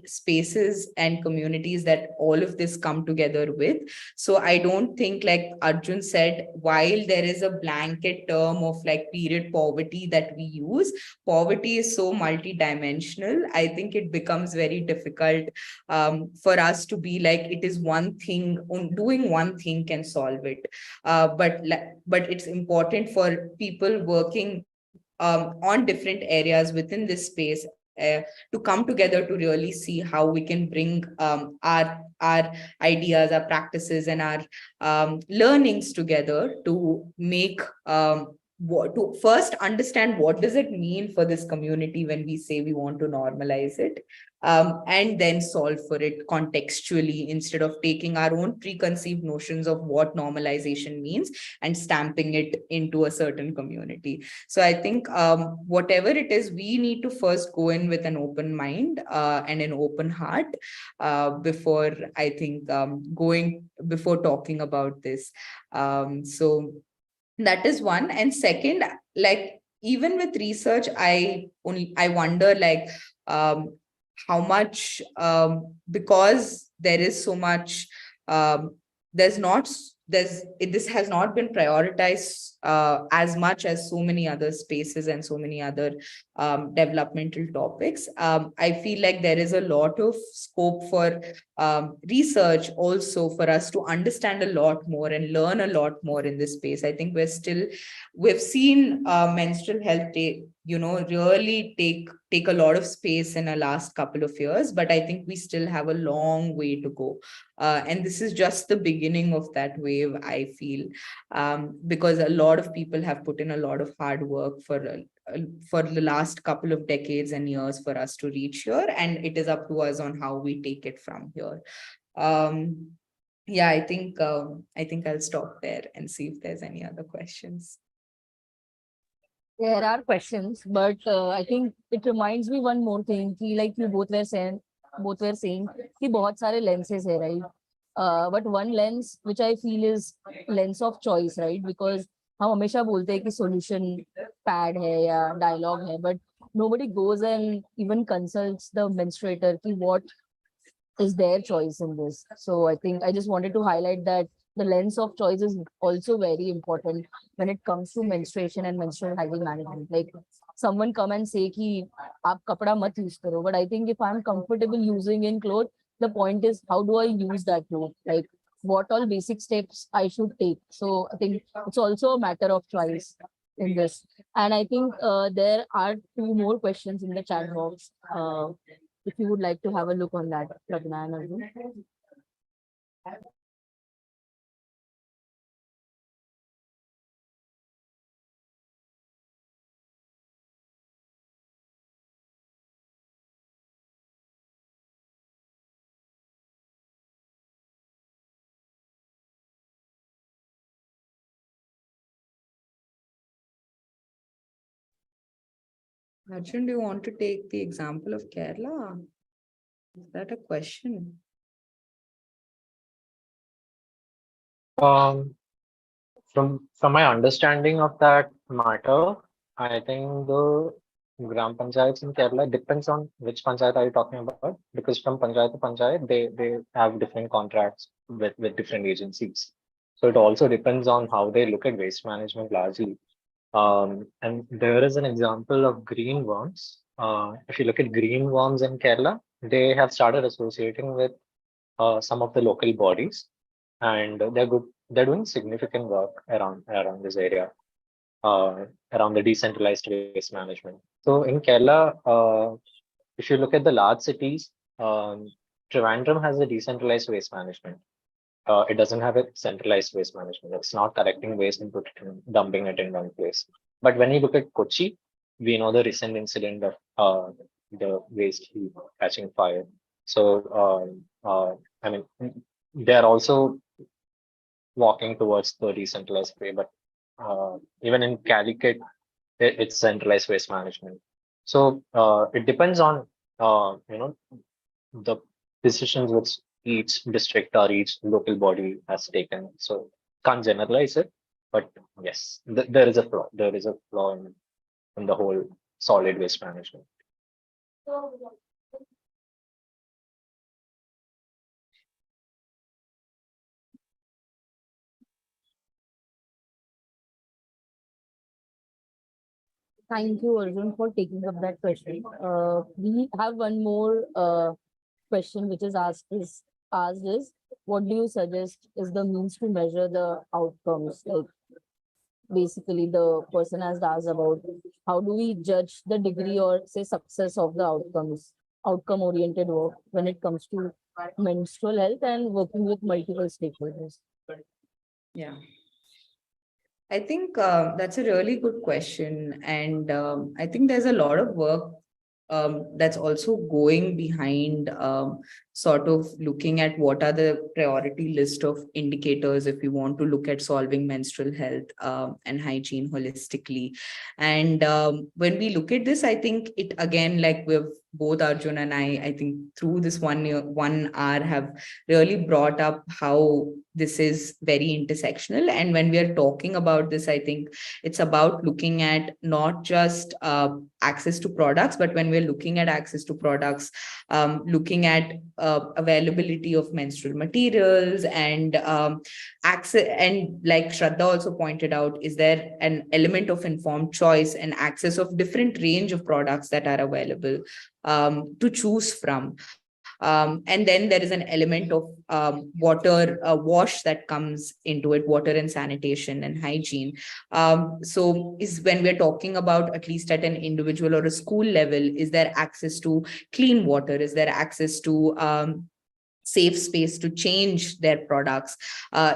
spaces and communities that all of this come together with. So I don't think, like Arjun said, while there is a blanket term of like period poverty that we use, poverty is so multidimensional. I think it becomes very difficult for us to be like, it is one thing, doing one thing can solve it. But it's important for people working on different areas within this space to come together to really see how we can bring our ideas, our practices, and our learnings together to make to first understand what does it mean for this community when we say we want to normalize it, and then solve for it contextually, instead of taking our own preconceived notions of what normalization means and stamping it into a certain community. So I think whatever it is, we need to first go in with an open mind and an open heart before, I think, before talking about this. So that is one. And second, like even with research, I wonder, like how much, because there is so much, there's not this has not been prioritized as much as so many other spaces and so many other developmental topics. I feel like there is a lot of scope for research also, for us to understand a lot more and learn a lot more in this space. I think we've seen menstrual health really take a lot of space in the last couple of years, but I think we still have a long way to go. And this is just the beginning of that wave, I feel, because a lot of people have put in a lot of hard work for the last couple of decades and years for us to reach here, and it is up to us on how we take it from here. Yeah, I think I'll stop there and see if there's any other questions. There are questions, but I think it reminds me one more thing. Like you both were both were saying कि बहुत सारे lenses है, right? But one lens which I feel is lens of choice, right? Because हम हमेशा बोलते हैं कि solution pad है या dialogue है, but nobody goes and even consults the menstruator कि what is their choice in this. So I think I just wanted to highlight that the lens of choice is also very important when it comes to menstruation and menstrual hygiene management. Like someone come and say कि आप कपड़ा मत use करो, but I think if I'm comfortable using in clothes, the point is how do I use that cloth? Like what all basic steps I should take. So I think it's also a matter of choice in this. And I think there are two more questions in the chat box. If you would like to have a look on that, Pragna and Arjun. Arjun, do you want to take the example of Kerala? Is that a question? From my understanding of that matter, I think the Gram Panchayats in Kerala depends on which Panchayat are you talking about, because from Panchayat to Panchayat, they have different contracts with different agencies. So it also depends on how they look at waste management largely. And there is an example of green worms. If you look at green worms in Kerala, they have started associating with some of the local bodies, and they're good. They're doing significant work around this area, around the decentralized waste management. So in Kerala, if you look at the large cities, Trivandrum has a decentralized waste management. It doesn't have a centralized waste management. It's not collecting waste and dumping it in one place. But when you look at Kochi, we know the recent incident of the waste heap catching fire. So I mean, they are also walking towards the decentralized way, but even in Calicut, it's centralized waste management. So it depends on the decisions which each district or each local body has taken. So can't generalize it, but yes, there is a flaw. There is a flaw in the whole solid waste management. Thank you, Arjun, for taking up that question. We have one more question which is asked is what do you suggest is the means to measure the outcomes? Like basically the person has asked about how do we judge the degree or say success of the outcome oriented work when it comes to menstrual health and working with multiple stakeholders. Yeah. I think that's a really good question. And I think there's a lot of work that's also going behind sort of looking at what are the priority list of indicators if we want to look at solving menstrual health and hygiene holistically. And when we look at this, I think it again, like we've both Arjun and I think through this 1 hour have really brought up how this is very intersectional. And when we are talking about this, I think it's about looking at not just access to products, but when we're looking at access to products, looking at availability of menstrual materials and access. And like Shraddha also pointed out, is there an element of informed choice and access of different range of products that are available to choose from. And then there is an element of water wash that comes into it, water and sanitation and hygiene. So is when we're talking about, at least at an individual or a school level, is there access to clean water? Is there access to safe space to change their products?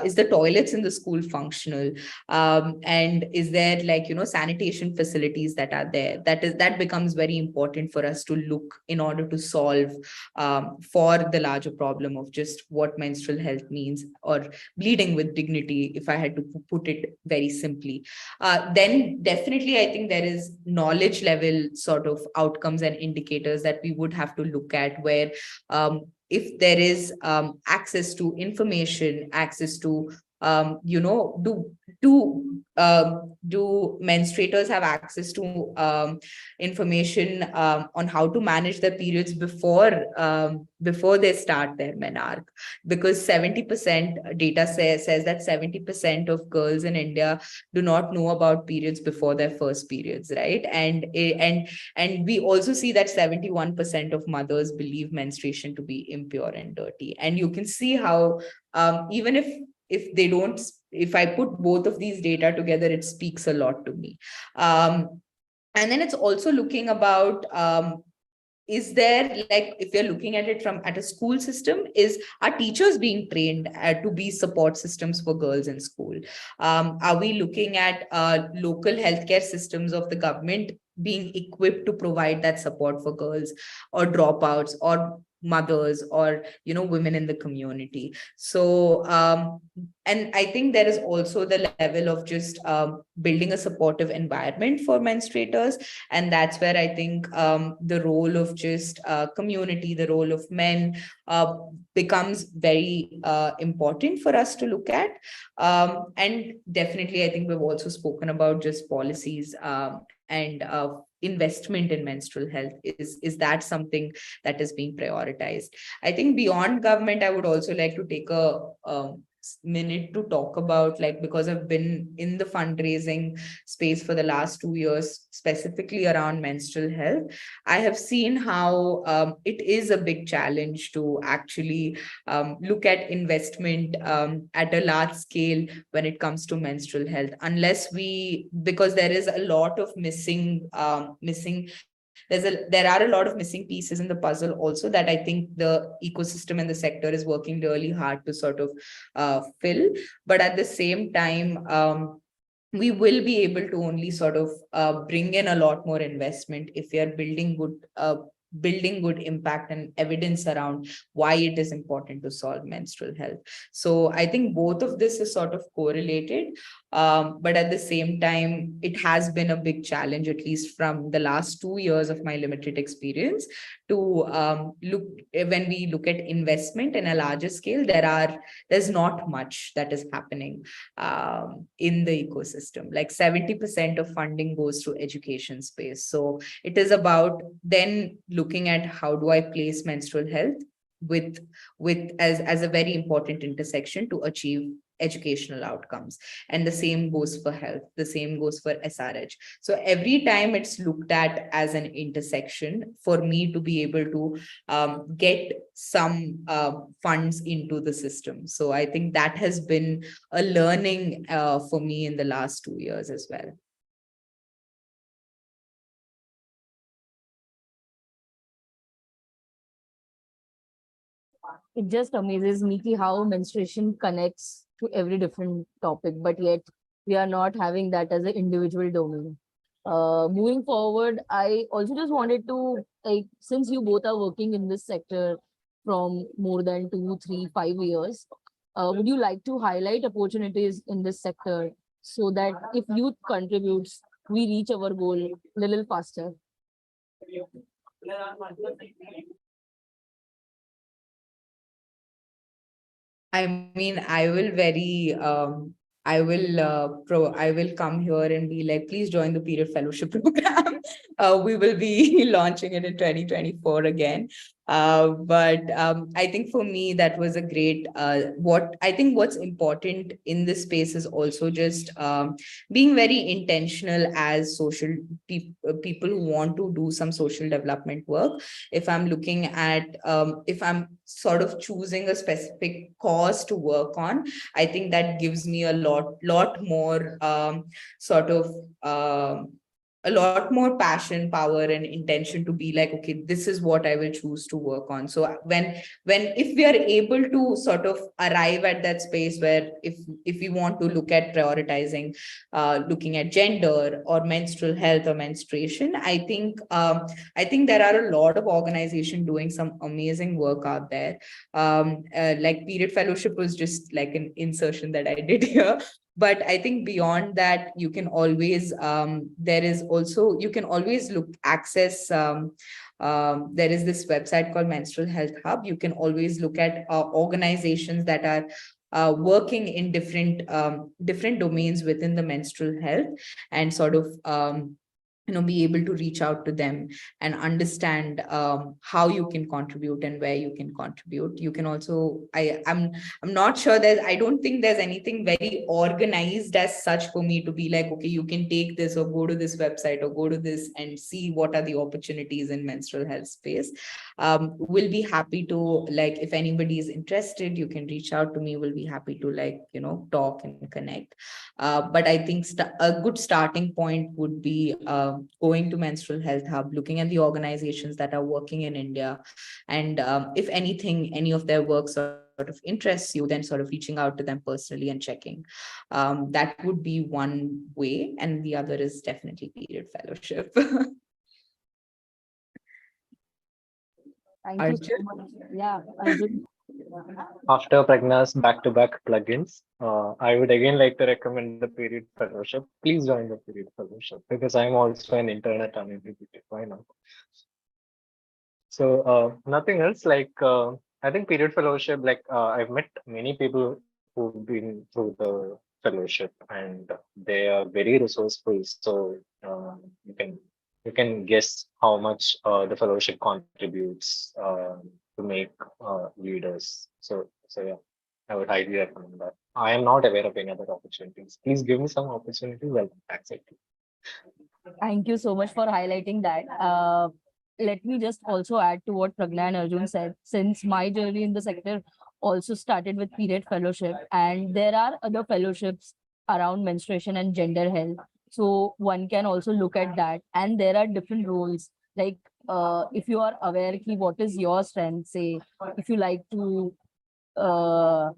Is the toilets in the school functional? And is there sanitation facilities that are there? That becomes very important for us to look in order to solve for the larger problem of just what menstrual health means, or bleeding with dignity, if I had to put it very simply. Then definitely I think there is knowledge level sort of outcomes and indicators that we would have to look at, where if there is access to information, access to do menstruators have access to information on how to manage their periods before they start their menarche? Because 70% data says that 70% of girls in India do not know about periods before their first periods, right? And we also see that 71% of mothers believe menstruation to be impure and dirty. And you can see how even if they don't, if I put both of these data together, it speaks a lot to me. And then it's also looking about, is there, if you're looking at it at a school system, are teachers being trained to be support systems for girls in school? Are we looking at local healthcare systems of the government being equipped to provide that support for girls or dropouts or mothers or women in the community? So and I think there is also the level of just building a supportive environment for menstruators. And that's where I think the role of just community, the role of men becomes very important for us to look at. And definitely I think we've also spoken about just policies and investment in menstrual health. Is that something that is being prioritized? I think beyond government, I would also like to take a minute to talk about, because I've been in the fundraising space for the last 2 years, specifically around menstrual health. I have seen how it is a big challenge to actually look at investment at a large scale when it comes to menstrual health, because there is a lot of missing there are a lot of missing pieces in the puzzle also, that I think the ecosystem and the sector is working really hard to sort of fill. But at the same time, we will be able to only sort of bring in a lot more investment if we are building good impact and evidence around why it is important to solve menstrual health. So I think both of this is sort of correlated, but at the same time, it has been a big challenge, at least from the last 2 years of my limited experience, to when we look at investment in a larger scale, there's not much that is happening in the ecosystem. 70% of funding goes to education space. So it is about then looking at how do I place menstrual health as a very important intersection to achieve educational outcomes. And the same goes for health, the same goes for SRH. So every time it's looked at as an intersection for me to be able to get some funds into the system. So I think that has been a learning for me in the last 2 years as well. It just amazes me how menstruation connects to every different topic, but yet we are not having that as an individual domain. Moving forward, I also just wanted to, since you both are working in this sector from more than 2, 3, 5 years, would you like to highlight opportunities in this sector so that if youth contributes, we reach our goal a little faster? I mean, I will come here and be like, please join the Period Fellowship Program. We will be launching it in 2024 again. But I think for me, that was a great, what's important in this space is also just being very intentional as social people who want to do some social development work. If I'm looking at, if I'm sort of choosing a specific cause to work on, I think that gives me a lot more sort of a lot more passion, power, and intention to be like, okay, this is what I will choose to work on. So if we are able to sort of arrive at that space where if we want to look at prioritizing, looking at gender or menstrual health or menstruation, I think there are a lot of organizations doing some amazing work out there. Like Period Fellowship was just like an insertion that I did here. But I think beyond that, you can always you can always access. There is this website called Menstrual Health Hub. You can always look at organizations that are working in different domains within the menstrual health, and sort of be able to reach out to them and understand how you can contribute and where you can contribute. You can also, I'm not sure I don't think there's anything very organized as such for me to be like, okay, you can take this or go to this website or go to this and see what are the opportunities in menstrual health space. We'll be happy to, like, if anybody is interested, you can reach out to me. We'll be happy to, like, talk and connect. But I think a good starting point would be going to Menstrual Health Hub, looking at the organizations that are working in India. And if anything, any of their work sort of interests you, then sort of reaching out to them personally and checking. That would be one way. And the other is definitely Period Fellowship. Thank you so much. Yeah, Arjun. After Pragna's back-to-back plugins, I would again like to recommend the Period Fellowship. Please join the Period Fellowship because I'm also an intern at Uninhibited. Why not? So nothing else. Like I think Period Fellowship. Like I've met many people who've been through the fellowship, and they are very resourceful. So you can guess how much the fellowship contributes to make leaders. So yeah, I would highly recommend that. I am not aware of any other opportunities. Please give me some opportunities. I'll accept it. Thank you so much for highlighting that. Let me just also add to what Pragna and Arjun said. Since my journey in the sector also started with Period Fellowship, and there are other fellowships around menstruation and gender health. So one can also look at that. And there are different roles. Like if you are aware ki what is your strength, say if you like to do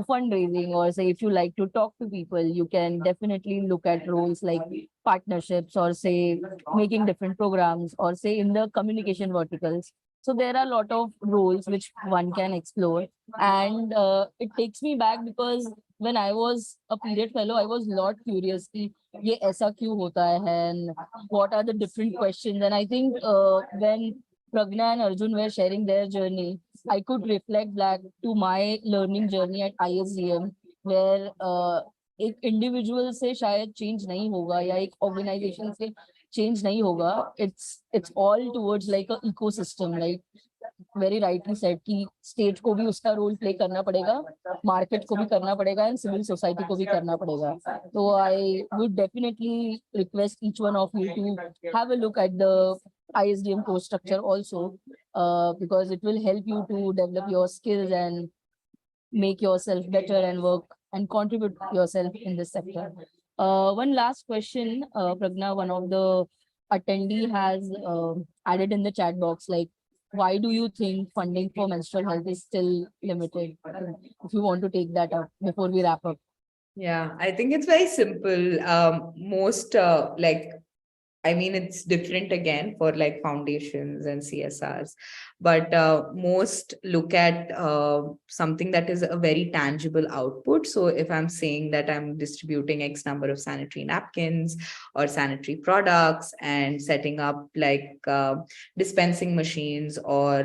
fundraising, or say if you like to talk to people, you can definitely look at roles like partnerships, or say making different programs, or say in the communication verticals. So there are a lot of roles which one can explore. And it takes me back, because when I was a Period Fellow, I was a lot curious ki ye aisa kyun hota hai, and what are the different questions. And I think when Pragna and Arjun were sharing their journey, I could reflect back to my learning journey at ISDM, where एक individual से शायद change नहीं होगा, या एक organisation से change नहीं होगा. It's all towards like a ecosystem, like very rightly said कि स्टेट को भी उसका रोल प्ले करना पड़ेगा, मार्केट को भी करना पड़ेगा, एंड सिविल सोसाइटी को भी करना पड़ेगा. तो I would definitely request each one of you to have a look at the ISDM course structure also, because it will help you to develop your skills and make yourself better and work and contribute yourself in this sector. One last question, Pragna, one of the attendee has added in the chat box, like, why do you think funding for menstrual health is still limited? If you want to take that up before we wrap up. Yeah, I think it's very simple. Most I mean, it's different again for like foundations and CSRs, but most look at something that is a very tangible output. So if I'm saying that I'm distributing X number of sanitary napkins or sanitary products and setting up like dispensing machines or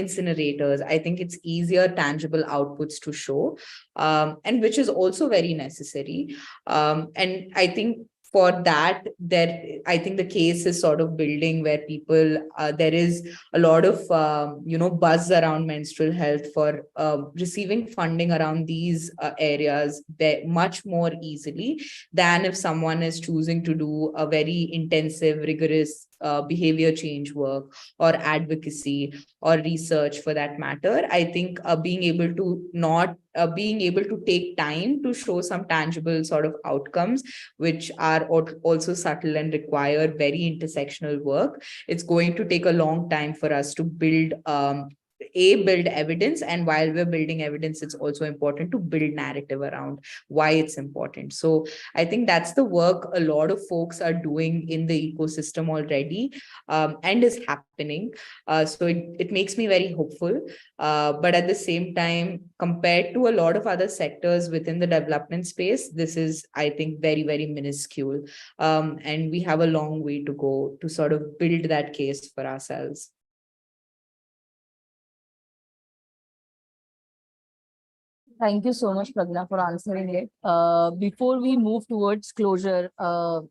incinerators, I think it's easier tangible outputs to show, and which is also very necessary. And I think for that, I think the case is sort of building where people, there is a lot of, buzz around menstrual health for receiving funding around these areas much more easily than if someone is choosing to do a very intensive, rigorous behavior change work or advocacy or research for that matter. I think being able to take time to show some tangible sort of outcomes, which are also subtle and require very intersectional work. It's going to take a long time for us to build evidence, and while we're building evidence, it's also important to build narrative around why it's important. So I think that's the work a lot of folks are doing in the ecosystem already, and is happening. So it makes me very hopeful. But at the same time, compared to a lot of other sectors within the development space, this is, I think, very, very minuscule. And we have a long way to go to sort of build that case for ourselves. Thank you so much, Pragna, for answering it. Before we move towards closure, Arjun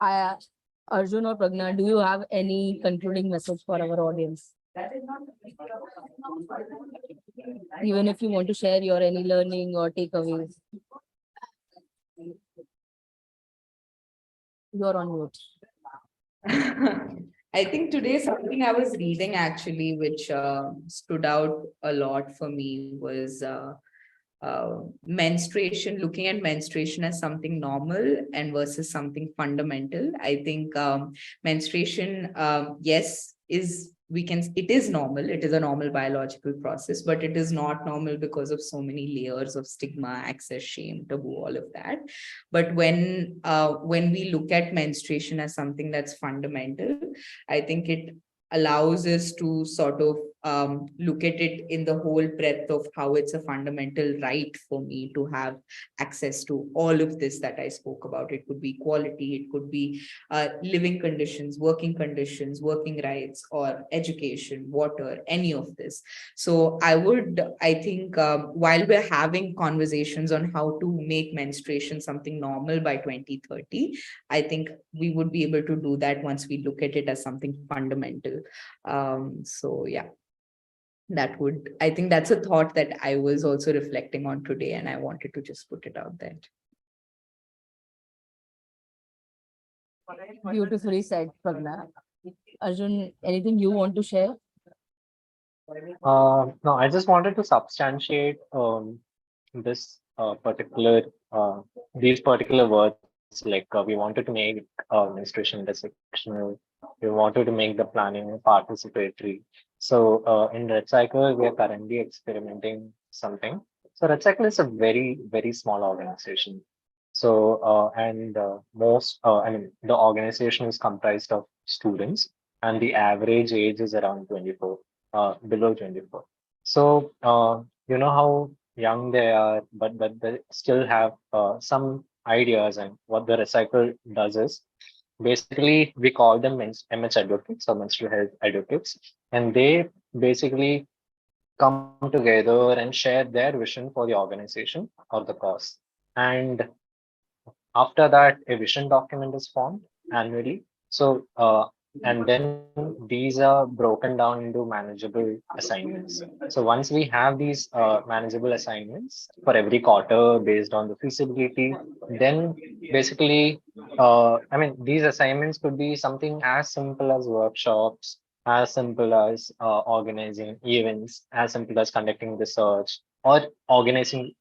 or Pragna, do you have any concluding message for our audience? Even if you want to share your any learning or takeaways. You're on mute. I think today something I was reading actually, which stood out a lot for me, was menstruation, looking at menstruation as something normal and versus something fundamental. I think menstruation, yes, it is normal. It is a normal biological process, but it is not normal because of so many layers of stigma, access, shame, taboo, all of that. But when we look at menstruation as something that's fundamental, I think it allows us to sort of look at it in the whole breadth of how it's a fundamental right for me to have access to all of this that I spoke about. It could be equality, it could be living conditions, working rights, or education, water, any of this. So I think while we're having conversations on how to make menstruation something normal by 2030, I think we would be able to do that once we look at it as something fundamental. So yeah, I think that's a thought that I was also reflecting on today, and I wanted to just put it out there. Beautifully said, Pragna. Arjun, anything you want to share? No, I just wanted to substantiate this these particular words. Like we wanted to make menstruation intersectional. We wanted to make the planning participatory. So in Red Cycle, we are currently experimenting something. So Red Cycle is a very, very small organization. So the organization is comprised of students, and the average age is around 24, below 24. So you know how young they are, but they still have some ideas. And what the recycle does is basically we call them MH advocates or menstrual health advocates, and they basically come together and share their vision for the organization or the cause. And after that, a vision document is formed annually. So, and then these are broken down into manageable assignments. So once we have these manageable assignments for every quarter based on the feasibility, then basically, these assignments could be something as simple as workshops, as simple as organizing events, as simple as conducting research, or organization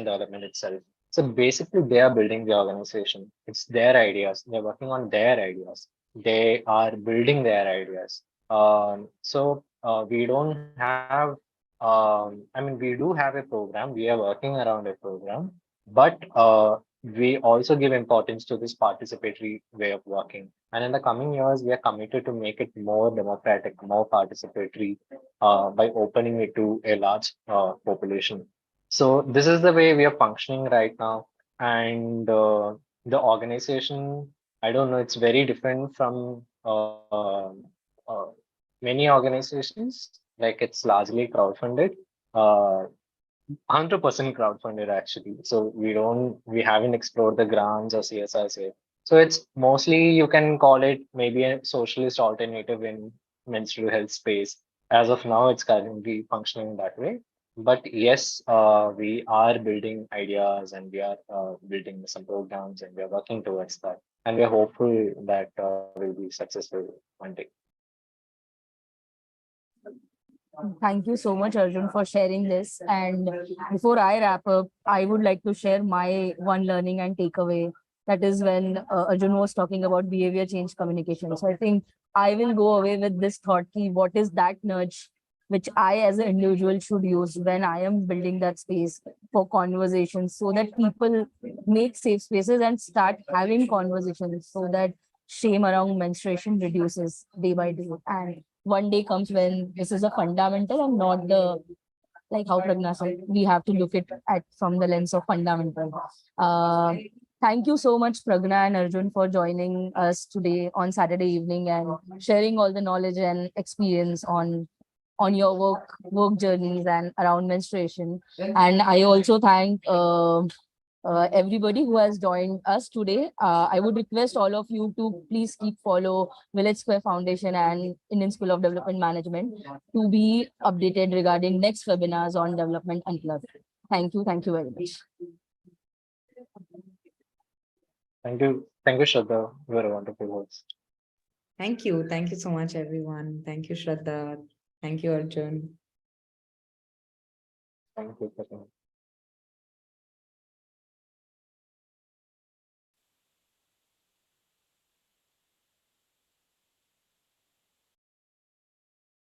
development itself. So basically, they are building the organization. It's their ideas. They're working on their ideas. They are building their ideas. We don't have, we do have a program. We are working around a program, but we also give importance to this participatory way of working. And in the coming years, we are committed to make it more democratic, more participatory by opening it to a large population. So this is the way we are functioning right now. And the organization, I don't know, it's very different from uh, many organizations. Like it's largely crowdfunded, 100% crowdfunded actually. So we haven't explored the grants or CSRs yet. So it's mostly, you can call it maybe a socialist alternative in menstrual health space. As of now, it's currently functioning that way. But yes, we are building ideas, and we are building some programs, and we are working towards that. and we're hopeful that we'll be successful one day. Thank you so much, Arjun, for sharing this. And before I wrap up, I would like to share my one learning and takeaway. That is when Arjun was talking about behavior change communication. So I think I will go away with this thought: ki what is that nudge which I, as an individual, should use when I am building that space for conversations, so that people make safe spaces and start having conversations, so that shame around menstruation reduces day by day. And one day comes when this is a fundamental and not the, like how Pragna said, we have to look at from the lens of fundamental. Thank you so much, Pragna and Arjun, for joining us today on Saturday evening and sharing all the knowledge and experience on your work journeys and around menstruation. And I also thank everybody who has joined us today. I would request all of you to please keep follow Village Square Foundation and Indian School of Development Management to be updated regarding next webinars on Development Unplugged. Thank you. Thank you very much. Thank you, Shraddha. You are a wonderful host. Thank you. Thank you so much, everyone. Thank you, Shraddha. Thank you, Arjun. Thank you, Pragna.